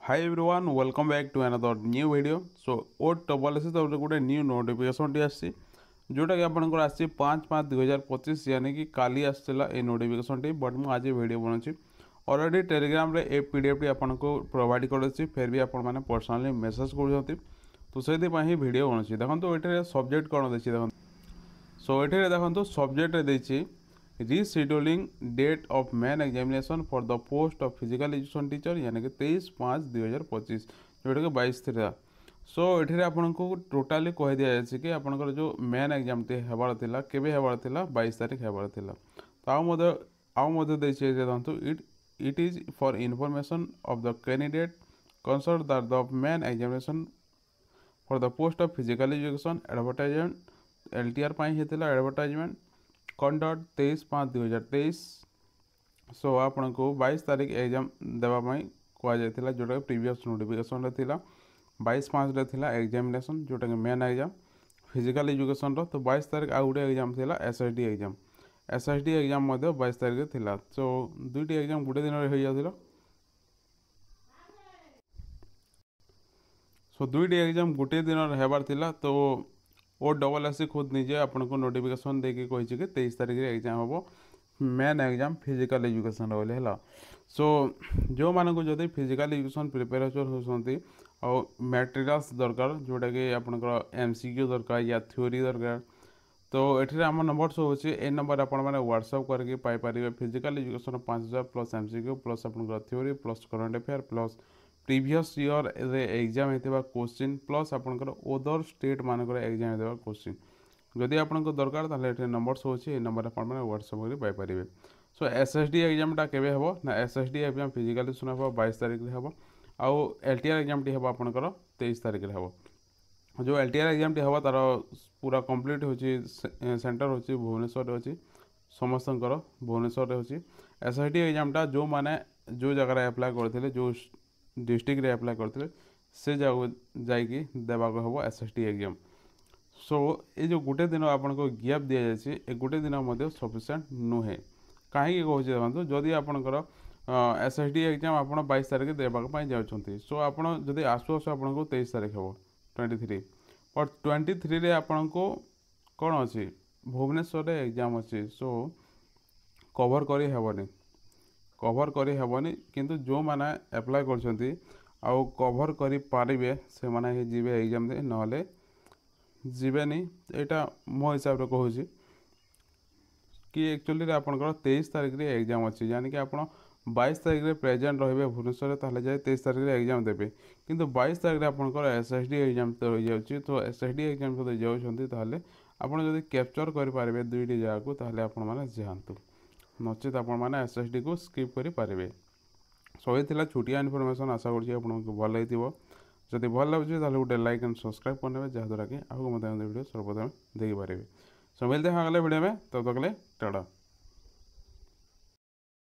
Hi everyone, welcome back to another new video. So OSSC तरफ गोटे new notification T आसी जोटा कि आपंकर आसी 5/5/2025 यानी कि काली आसला ये नोटिफिकेशन टी बट मुझे आज वीडियो बनाऊँ ऑलरेडी टेलीग्राम रे ए पीडीएफ टी आपको प्रोवाइड करेছি फिर भी आपण मैंने पर्सनाली मेसेज कर तो से ही वीडियो बनाऊँ देखो ये सब्जेक्ट कौन देखिए देखो सो ये देखो सब्जेक्ट देखिए rescheduling date of main examination for the post of physical education teacher यानी कि 23/5/2025 जोटा कि 22 था। सो ये आपको टोटाली कह दि जाए कि आपंकर जो मेन एग्जाम टी होबार था केबे होबार था 22 तारीख होबार था। तो आउ देखु it is for information of the candidate concern that the main examination for the post of physical education advertisement LTR होता एडवर्टाइजमेंट कंडक्ट 23/5/2023। सो आपन को 22 तारीख एग्जाम देवाई कहुला जोटा प्रीवियस नोटिफिकेशन थी 22/5 थी एग्जामिनेशन जोटा कि मेन एग्जाम फिजिकल एजुकेशन तो 22 तारीख आउ गोटे एग्जाम थी एसएसडी एग्जाम एग्जाम 22 तारीख थी। सो दुईटी एग्जाम गोटे दिन हो जाता। सो दुईटी एग्जाम गोटे दिन होबार था। तो OSSC खुद निजे आपको नोटिफिकेशन देके कही कि 23 तारीख एग्जाम हम मेन एग्जाम फिजिकल एजुकेशन बोले है। सो जो मानक जदि फिजिकल एजुकेशन प्रिपेरेसन होती मटेरियल्स दरकार जोटा कि आपंकर MCQ दरकार या थ्योरी दरकार तो ये आम नंबर सब होची ए नंबर आप व्हाट्सअप करके paper physical education 5000 plus MCQ plus आप theory plus current affair plus previous year exam होता क्वेश्चन प्लस आपंकर ओदर स्टेट मानक एग्जाम होता क्वेश्चन जदि आपको दरकार ये नंबर सब अच्छे ये नंबर आप व्हाट्सअप कर पाइपर। सो एसएसडी एग्जामटा केबे हम ना एसएसडी एग्जाम फिजिकल एजुकेशन हम 22 तारीख हम आउ एलटीआर एग्जाम टी हम आपंकर 23 तारीख हम जो एलटीआर एग्जाम टी हम तार पूरा कंप्लीट हो सेंटर हो भुवनेश्वर अच्छी समस्त भुवनेश्वर हो एसएसडी एग्जामटा जो मैंने जो जगह अप्लाई करते जो डिस्ट्रिक्ट रे अप्लाई करते से जगह जाकि देवाक हम एसएसडी एग्जाम। सो ये जो गोटे दिन आपको गैप दि जाए गोटे दिन सफिसीयंट नुहे कहीं कहे देखो जदि आपंकर एसएसडी एग्जाम आप 22 तारीख देवाई जाऊँगी सो आप आसु आसु आपको 23 तारीख हम 23 बट 23 रे आपको कौन अच्छी भुवनेश्वर एग्जाम अच्छी। सो कवर करेबनी किंतु जो मैंने अप्लाई कर कवर करें से मैंने जीवे एग्जाम दे ना जीवेनी यहाँ मो हिसाब से कहूँ कि एक्चुअली आपंकर 23 तारीख रे एग्जाम अच्छी यानी कि आप 22 तारीख रे प्रेजेंट रही भुवनेश्वर ताले जाए 23 तारीख रे एग्जाम देवे किंतु 22 तारीख रे आपंकर एसएसडी एग्जाम तो रही जाऊँगी। तो एसएसडी एग्जाम जो जाऊँगी ताहले आपड़ जब कैप्चर करेंगे दुईटी जगह को ताहले आपण माने जातु नचेत आप एसएसडी को स्किप करेंगे। सो ये छोटिया इनफॉरमेशन आशा करूँ भल हो जदि भल लगे तो गोटे लाइक एंड सब्सक्राइब करने जहाँद्वारा कि आपको वीडियो सर्वप्रथम देखिपारे। सो मिलते हैं अगले वीडियो में तब तक टाटा।